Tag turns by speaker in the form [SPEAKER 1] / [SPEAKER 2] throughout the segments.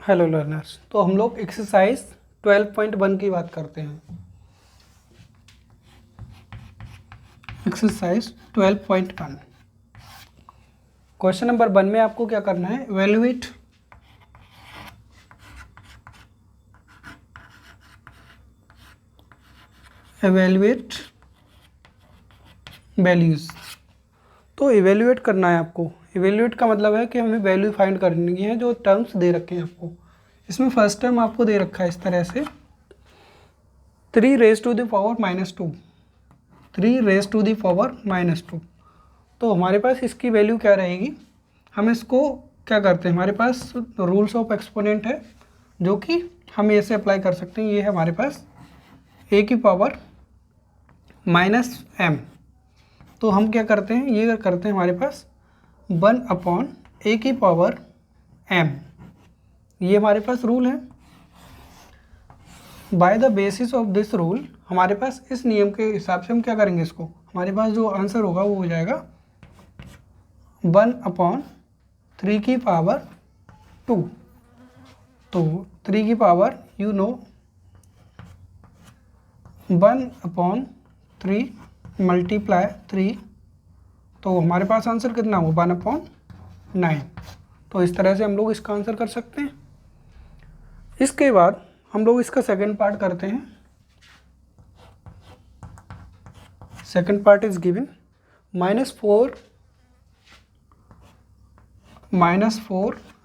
[SPEAKER 1] Hello learners, तो हम लोग एक्सरसाइज 12.1 की बात करते हैं। एक्सरसाइज 12.1 क्वेश्चन नंबर 1 में आपको क्या करना है, इवैल्यूएट वैल्यूज। तो इवैल्यूएट करना है आपको। इवैल्यूएट का मतलब है कि हमें वैल्यू फाइंड करनी है जो टर्म्स दे रखे हैं आपको। इसमें फर्स्ट टर्म आपको दे रखा है इस तरह से 3 raise to the power -2, 3 raise to the power -2। तो हमारे पास इसकी वैल्यू क्या रहेगी, हम इसको क्या करते हैं, हमारे पास रूल्स ऑफ एक्सपोनेंट है जो कि हम ऐसे अप्लाई कर सकते हैं। ये है हमारे पास a की पावर -m। तो हम क्या करते हैं, ये करते हैं हमारे पास 1/a की पावर m। ये हमारे पास रूल है। By the basis of this rule, हमारे पास इस नियम के हिसाब से हम क्या करेंगे, इसको हमारे पास जो आंसर होगा वो हो जाएगा 1/3 की पावर 2। तो 3 की पावर 1/3 मल्टीप्लाई 3, तो हमारे पास आंसर कितना हो 1/9। तो इस तरह से हम लोग इसका आंसर कर सकते हैं। इसके बाद हम लोग इसका सेकंड पार्ट करते हैं। Second part is given -4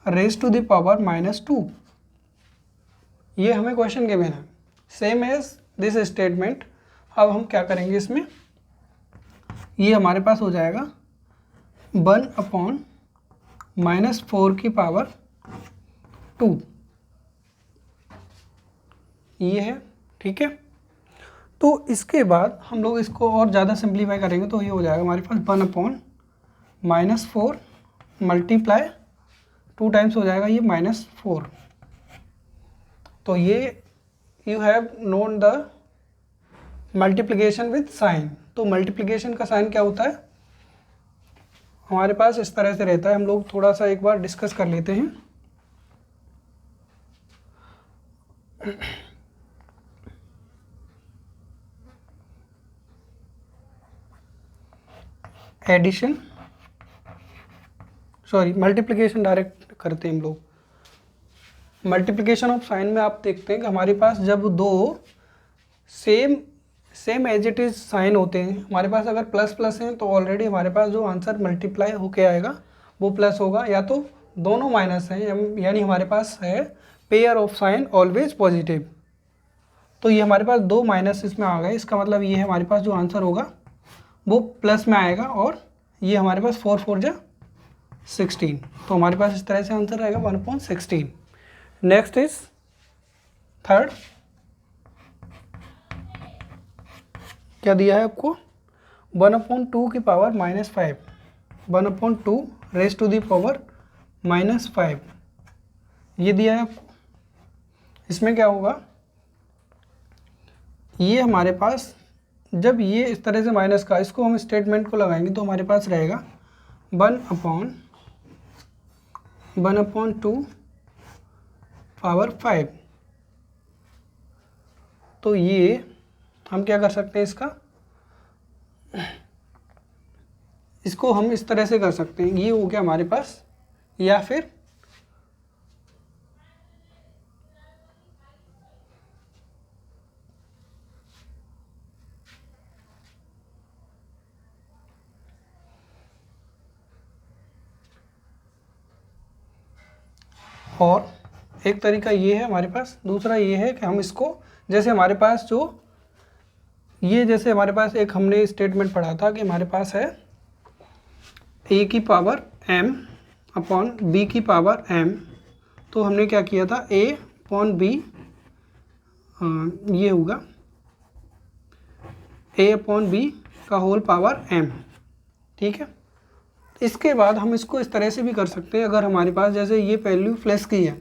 [SPEAKER 1] raise to the power -2। ये हमें क्वेश्चन गिवन है, सेम एज दिस स्टेटमेंट। अब हम क्या करेंगे इसमें, ये हमारे पास हो जाएगा 1/-4 की पावर 2। ये है, ठीक है। तो इसके बाद हम लोग इसको और ज़्यादा सिंप्लीफाई करेंगे तो ये हो जाएगा हमारे पास 1/-4 मल्टीप्लाई 2 टाइम्स हो जाएगा ये -4। तो ये you have known the multiplication with sign. तो मल्टीप्लिकेशन का साइन क्या होता है, हमारे पास इस तरह से रहता है। हम लोग थोड़ा सा एक बार डिस्कस कर लेते हैं। एडिशन, सॉरी मल्टीप्लिकेशन डायरेक्ट करते हैं हम लोग। मल्टीप्लिकेशन ऑफ साइन में आप देखते हैं कि हमारे पास जब दो same as it is sign होते हैं, हमारे पास अगर प्लस प्लस हैं तो ऑलरेडी हमारे पास जो आंसर मल्टीप्लाई होके आएगा वो प्लस होगा, या तो दोनों माइनस हैं, यानी हमारे पास है pair of sine always positive. तो ये हमारे पास 2 माइनस इसमें आ गए, इसका मतलब ये है हमारे पास जो आंसर होगा वो प्लस में आएगा, और ये हमारे पास 4 4 जा 16। तो हमारे पास इस तरह से आंसर रहेगा 1/16। नेक्स्ट इज थर्ड, क्या दिया है आपको 1/2 की power -5, 1/2 raise to the power -5 ये दिया है आपको। इसमें क्या होगा, ये हमारे पास जब ये इस तरह से माइनस का, इसको हम स्टेटमेंट को लगाएंगे तो हमारे पास रहेगा 1/2 पावर 5। तो ये हम क्या कर सकते हैं, इसको हम इस तरह से कर सकते हैं, ये हो गया हमारे पास, या फिर और एक तरीका ये है हमारे पास, दूसरा ये है कि हम इसको जैसे हमारे पास जो ये जैसे हमारे पास एक हमने स्टेटमेंट पढ़ा था कि हमारे पास है a की पावर m अपॉन b की पावर m। तो हमने क्या किया था, a अपॉन b, ये होगा a अपॉन b का होल पावर m, ठीक है। इसके बाद हम इसको इस तरह से भी कर सकते हैं, अगर हमारे पास जैसे ये वैल्यू प्लस की है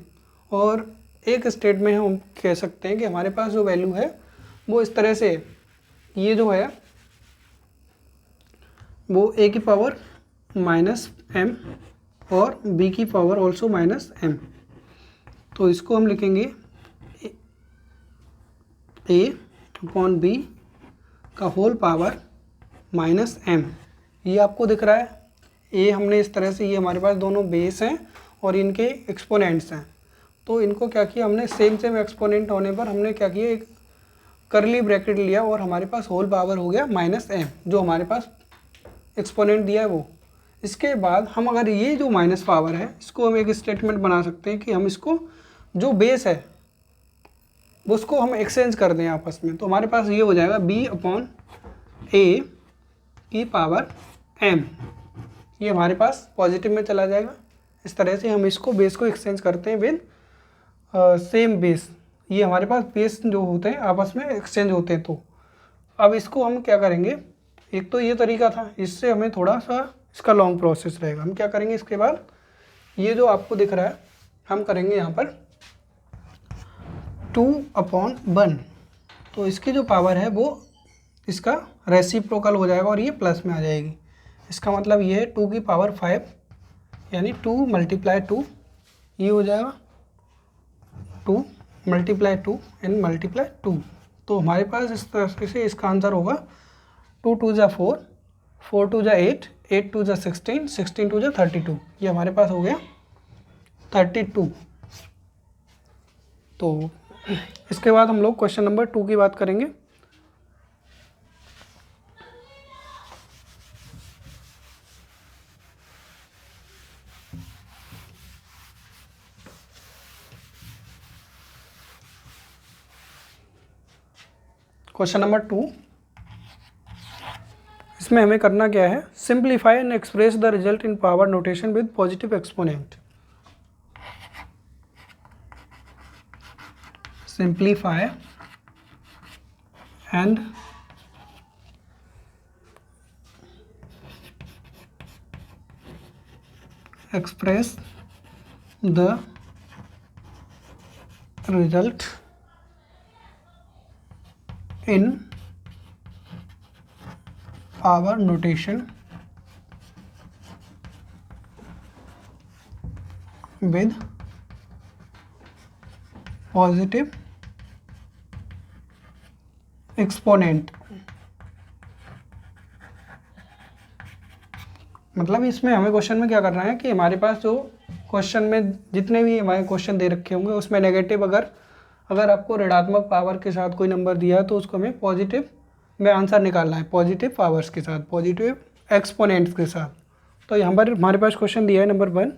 [SPEAKER 1] और एक स्टेट में हम कह सकते हैं कि हमारे पास जो वैल्यू है वो इस तरह से, ये जो है वो a की पावर -m और b की पावर ऑल्सो -m। तो इसको हम लिखेंगे a अपॉन b का होल पावर माइनस m। ये आपको दिख रहा है, a हमने इस तरह से, ये हमारे पास दोनों बेस हैं और इनके एक्सपोनेंट्स हैं, तो इनको क्या किया हमने, सेम एक्सपोनेंट होने पर हमने क्या किया, एक करली ब्रैकेट लिया और हमारे पास होल पावर हो गया माइनस m, जो हमारे पास एक्सपोनेंट दिया है वो। इसके बाद हम अगर ये जो माइनस पावर है इसको हम एक स्टेटमेंट बना सकते हैं कि हम इसको जो बेस है वो उसको हम एक्सचेंज कर दें आपस में, तो हमारे पास ये हो जाएगा b अपॉन a की पावर m। ये हमारे पास पॉजिटिव में चला जाएगा। इस तरह से हम इसको बेस को एक्सचेंज करते हैं विद सेम बेस। ये हमारे पास बेस जो होते हैं आपस में एक्सचेंज होते हैं। तो अब इसको हम क्या करेंगे, एक तो ये तरीका था, इससे हमें थोड़ा सा इसका लॉन्ग प्रोसेस रहेगा। हम क्या करेंगे, इसके बाद ये जो आपको दिख रहा है हम करेंगे यहाँ पर 2/1, तो इसकी जो पावर है वो इसका रेसिप्रोकल हो जाएगा और ये प्लस में आ जाएगी। इसका मतलब ये है 2 की पावर 5 यानी 2 × 2, ये हो जाएगा 2 × 2 एंड × 2। तो हमारे पास इस तरह से इसका आंसर होगा 2 × 2 = 4, 4 × 2 = 8, 8 × 2 = 16, 16 × 2 = 32। ये हमारे पास हो गया 32। तो इसके बाद हम लोग क्वेश्चन नंबर 2 की बात करेंगे। क्वेश्चन नंबर 2, इसमें हमें करना क्या है, simplify and express the result in power notation with positive exponent. Simplify and express the result in power notation with positive exponent। मतलब इसमें हमें क्वेश्चन में क्या करना है कि हमारे पास जो क्वेश्चन में जितने भी हमारे क्वेश्चन दे रखे होंगे उसमें नेगेटिव, अगर आपको ऋणात्मक पावर के साथ कोई नंबर दिया है तो उसको हमें पॉजिटिव में आंसर निकालना है, पॉजिटिव पावर्स के साथ, पॉजिटिव एक्सपोनेंट्स के साथ। तो यहाँ पर हमारे पास क्वेश्चन दिया है नंबर 1।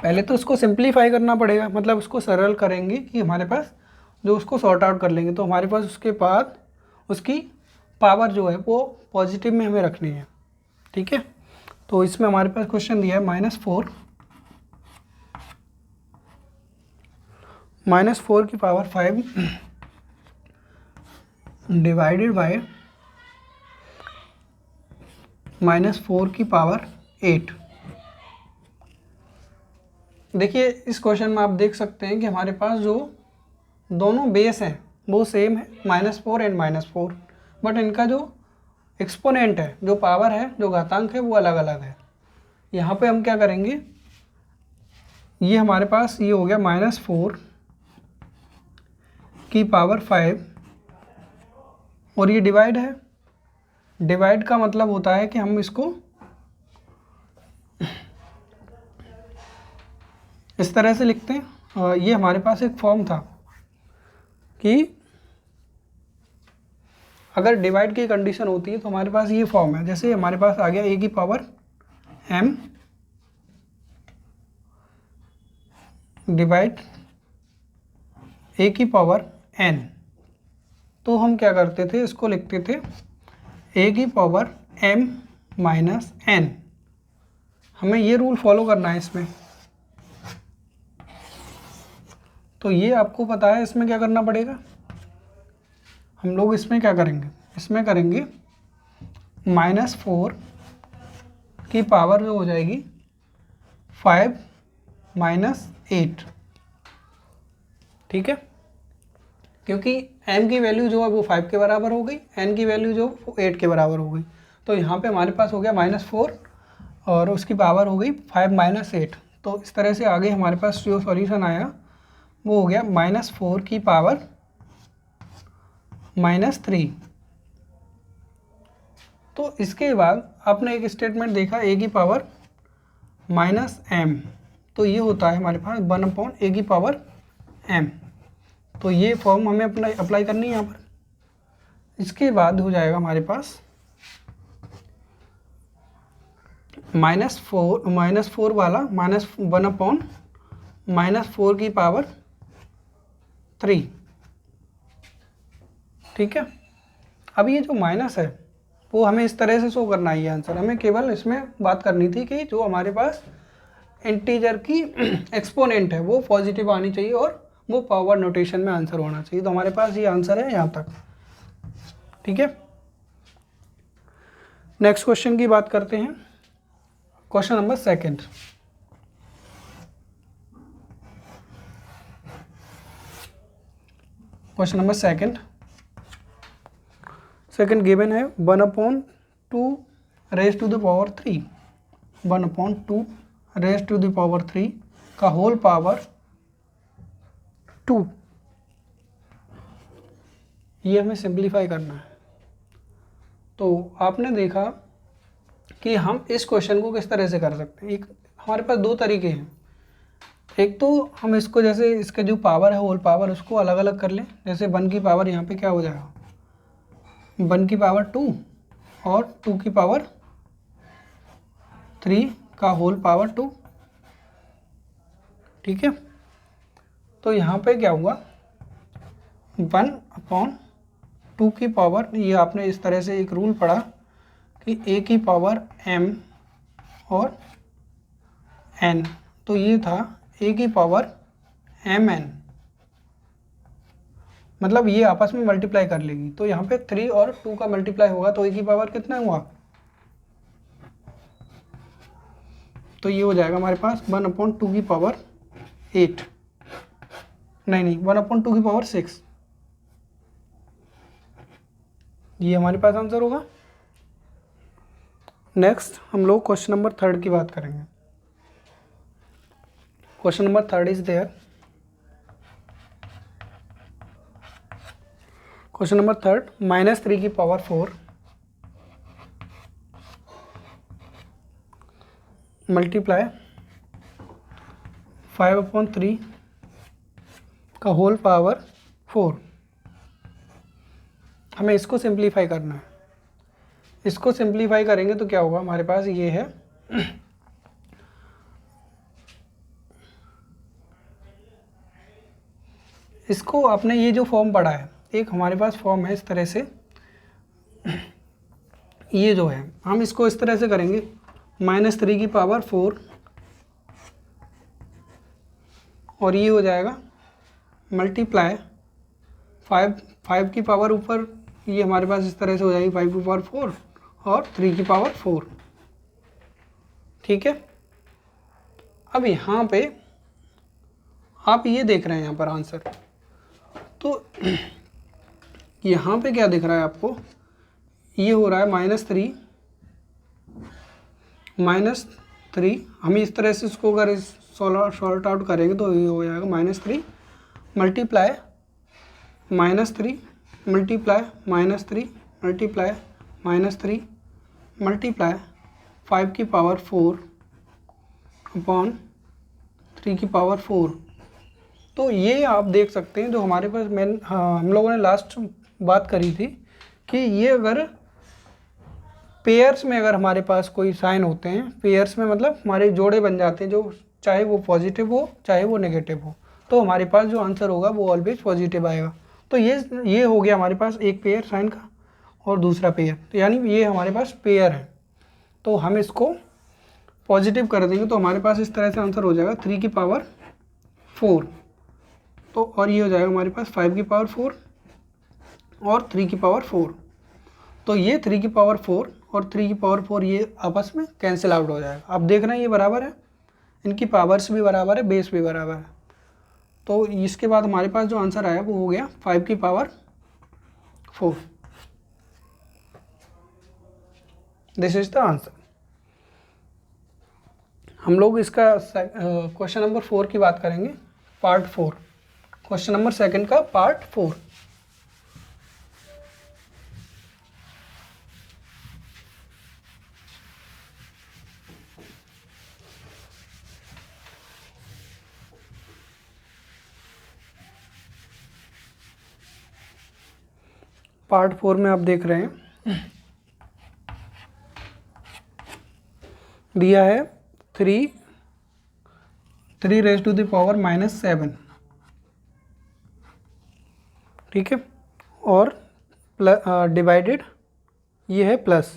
[SPEAKER 1] पहले तो उसको सिंप्लीफाई करना पड़ेगा, मतलब उसको सरल करेंगे कि हमारे पास जो उसको सॉर्ट आउट कर लेंगे, तो हमारे पास उसके बाद उसकी पावर जो है वो पॉजिटिव में हमें रखनी है। ठीक है, तो इसमें हमारे पास क्वेश्चन दिया है -4 की पावर 5 डिवाइडेड बाय -4 की पावर 8। देखिए इस क्वेश्चन में आप देख सकते हैं कि हमारे पास जो दोनों बेस हैं वो सेम है, -4 एंड -4, बट इनका जो एक्सपोनेंट है, जो पावर है, जो घातांक है, वो अलग अलग है। यहाँ पे हम क्या करेंगे, ये हमारे पास ये हो गया -4 की पावर 5 और ये डिवाइड है। डिवाइड का मतलब होता है कि हम इसको इस तरह से लिखते हैं। ये हमारे पास एक फॉर्म था कि अगर डिवाइड की कंडीशन होती है तो हमारे पास ये फॉर्म है। जैसे हमारे पास आ गया a की पावर m डिवाइड a की पावर n, तो हम क्या करते थे, इसको लिखते थे a की पावर m माइनस n। हमें ये रूल फॉलो करना है इसमें। तो ये आपको पता है इसमें क्या करना पड़ेगा, हम लोग इसमें क्या करेंगे, इसमें करेंगे -4 की पावर जो हो जाएगी 5 - 8। ठीक है, क्योंकि m की वैल्यू जो है वो 5 के बराबर हो गई, n की वैल्यू जो वो 8 के बराबर हो गई। तो यहाँ पे हमारे पास हो गया -4 और उसकी पावर हो गई 5 - 8। तो इस तरह से आगे हमारे पास जो सॉल्यूशन आया वो हो गया -4 की पावर -3। तो इसके बाद आपने एक स्टेटमेंट देखा a की पावर -m, तो ये होता है हमारे पास 1/a की पावर m। तो ये फॉर्म हमें अप्लाई करनी है यहाँ पर। इसके बाद हो जाएगा हमारे पास -4 वाला -1/-4 की पावर 3। ठीक है, अब ये जो माइनस है वो हमें इस तरह से शो करना है। ये आंसर हमें केवल इसमें बात करनी थी कि जो हमारे पास इंटीजर की एक्सपोनेंट है वो पॉजिटिव आनी चाहिए और वो पावर नोटेशन में आंसर होना चाहिए। तो हमारे पास ये आंसर है यहाँ तक। ठीक है, नेक्स्ट क्वेश्चन की बात करते हैं। Question number second. Question number second given है 1/2 raise to the power 3, 1/2 raise to the power 3 का होल पावर 2। ये हमें सिंप्लीफाई करना है। तो आपने देखा कि हम इस क्वेश्चन को किस तरह से कर सकते हैं। एक हमारे पास दो तरीके हैं। एक तो हम इसको जैसे इसके जो पावर है होल पावर उसको अलग अलग कर लें। जैसे 1 की पावर यहाँ पे क्या हो जाएगा, 1 की पावर 2 और 2 की पावर 3 का होल पावर 2। ठीक है, तो यहाँ पे क्या हुआ 1/2 की पावर, ये आपने इस तरह से एक रूल पढ़ा कि a की पावर m और n, तो ये था a की पावर mn, मतलब ये आपस में मल्टीप्लाई कर लेगी। तो यहाँ पे 3 और 2 का मल्टीप्लाई होगा तो a की पावर कितना हुआ, तो ये हो जाएगा हमारे पास 1/2 की पावर 8, नहीं 1/2 की पावर 6। ये हमारे पास आंसर होगा। नेक्स्ट हम लोग क्वेश्चन नंबर 3 की बात करेंगे। Question number 3 is there. Question number 3 -3 की पावर 4 मल्टीप्लाई 5/3 का होल पावर 4। हमें इसको सिंप्लीफाई करना है। इसको सिंप्लीफाई करेंगे तो क्या होगा, हमारे पास ये है इसको आपने ये जो फॉर्म पढ़ा है, एक हमारे पास फॉर्म है इस तरह से, ये जो है हम इसको इस तरह से करेंगे -3 की पावर 4 और ये हो जाएगा मल्टीप्लाई 5 की पावर ऊपर, ये हमारे पास इस तरह से हो जाएगी 5 की पावर 4 और 3 की पावर 4। ठीक है, अब यहाँ पे आप ये देख रहे हैं यहाँ पर आंसर, तो यहाँ पे क्या दिख रहा है आपको, ये हो रहा है -3 हम इस तरह से इसको अगर सॉर्ट आउट करेंगे तो ये हो जाएगा -3 मल्टीप्लाई -3 मल्टीप्लाई -3 मल्टीप्लाई -3 मल्टीप्लाई 5 की पावर 4 अपॉन 3 की पावर 4। तो ये आप देख सकते हैं जो हमारे पास हम लोगों ने लास्ट बात करी थी कि ये अगर पेयर्स में अगर हमारे पास कोई साइन होते हैं, पेयर्स में मतलब हमारे जोड़े बन जाते हैं, जो चाहे वो पॉजिटिव हो चाहे वो नेगेटिव हो, तो हमारे पास जो आंसर होगा वो ऑलवेज पॉजिटिव आएगा। तो ये हो गया हमारे पास एक पेयर साइन का और दूसरा पेयर, तो यानी ये हमारे पास पेयर है। तो हम इसको पॉजिटिव कर देंगे तो हमारे पास इस तरह से आंसर हो जाएगा 3 की पावर 4, तो और ये हो जाएगा हमारे पास 5 की पावर 4 और 3 की पावर 4। तो ये 3 की पावर 4 और 3 की पावर 4 ये आपस में कैंसिल आउट हो जाएगा। आप देख रहे हैं ये बराबर है, इनकी पावर्स भी बराबर है, बेस भी बराबर है। तो इसके बाद हमारे पास जो आंसर आया वो हो गया 5 की power 4। This is the answer. हम लोग इसका क्वेश्चन नंबर 4 की बात करेंगे, पार्ट 4, क्वेश्चन नंबर 2 का पार्ट 4। पार्ट 4 में आप देख रहे हैं दिया है 3 रेज़ टू द पावर -7, ठीक है, और डिवाइडेड ये है plus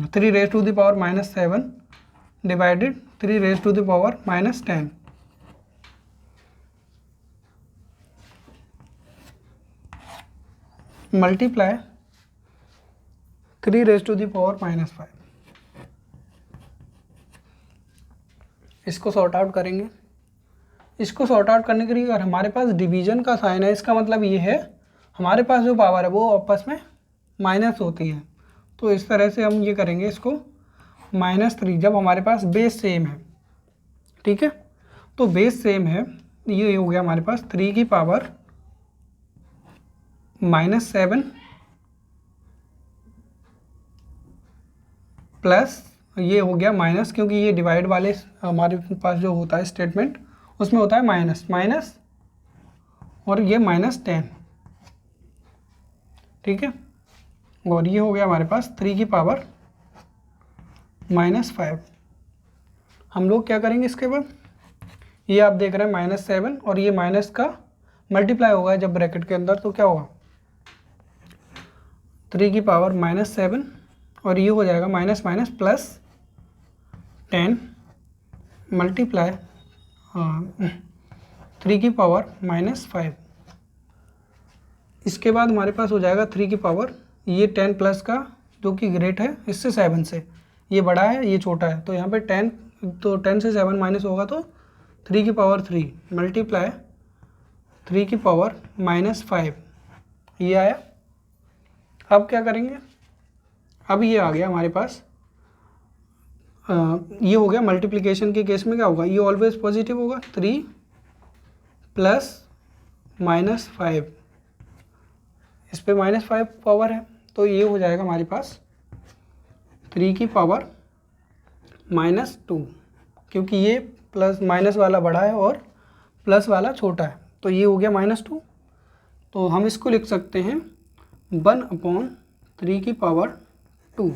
[SPEAKER 1] 3 raise to the power -7 divided 3 raise to the power -10। Multiply 3 raise to the power -5। इसको सॉर्ट आउट करेंगे। इसको सॉर्ट आउट करने के लिए अगर हमारे पास डिवीजन का साइन है, इसका मतलब ये है हमारे पास जो पावर है वो आपस में माइनस होती है। तो इस तरह से हम ये करेंगे इसको -3, जब हमारे पास बेस सेम है, ठीक है। तो बेस सेम है, ये हो गया हमारे पास 3 की पावर -7 प्लस ये हो गया माइनस, क्योंकि ये डिवाइड वाले हमारे पास जो होता है स्टेटमेंट उसमें होता है माइनस और ये -10, ठीक है। और ये हो गया हमारे पास 3 की पावर -5। हम लोग क्या करेंगे इसके बाद, ये आप देख रहे हैं -7 और ये माइनस का मल्टीप्लाई होगा जब ब्रैकेट के अंदर, तो क्या होगा 3 की पावर -7 और ये हो जाएगा माइनस प्लस 10 मल्टीप्लाई 3 की पावर -5। इसके बाद हमारे पास हो जाएगा 3 की पावर ये 10 प्लस का जो कि ग्रेट है इससे 7 से, ये बड़ा है ये छोटा है, तो यहाँ पे 10, तो 10 से 7 माइनस होगा तो 3 की पावर 3 मल्टीप्लाई 3 की पावर -5, ये आया। अब क्या करेंगे, अब ये आ गया हमारे पास, ये हो गया मल्टीप्लिकेशन के केस में क्या होगा, ये ऑलवेज पॉजिटिव होगा, 3 प्लस -5, इस पे -5 पावर है, तो ये हो जाएगा हमारे पास 3 की पावर -2, क्योंकि ये प्लस माइनस वाला बड़ा है और प्लस वाला छोटा है, तो ये हो गया -2। तो हम इसको लिख सकते हैं 1/3 की पावर 2,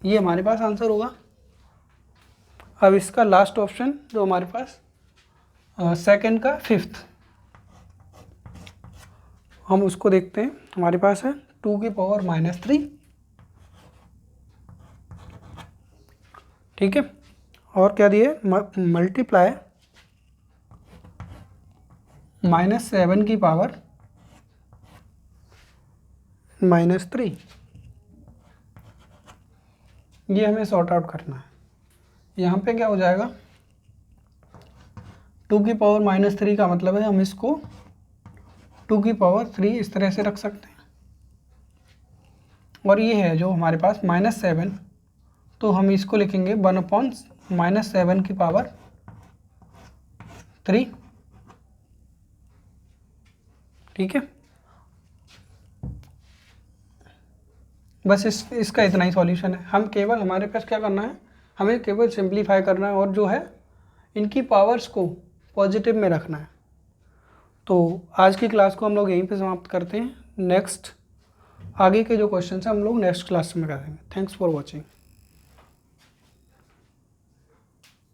[SPEAKER 1] ये हमारे पास आंसर होगा। अब इसका लास्ट ऑप्शन जो हमारे पास सेकंड का 5th, हम उसको देखते हैं। हमारे पास है 2 की पावर -3, ठीक है, और क्या दिए मल्टीप्लाई -7 की पावर -3, ये हमें सॉर्ट आउट करना है। यहाँ पे क्या हो जाएगा, 2 की पावर -3 का मतलब है हम इसको 2 की पावर 3 इस तरह से रख सकते हैं, और ये है जो हमारे पास -7, तो हम इसको लिखेंगे 1/-7 की पावर 3, ठीक है। बस इसका इतना ही सॉल्यूशन है। हम केवल, हमारे पास क्या करना है, हमें केवल सिंप्लीफाई करना है और जो है इनकी पावर्स को पॉजिटिव में रखना है। तो आज की क्लास को हम लोग यहीं पे समाप्त करते हैं। नेक्स्ट आगे के जो क्वेश्चन हैं हम लोग नेक्स्ट क्लास में करेंगे। Thanks for watching.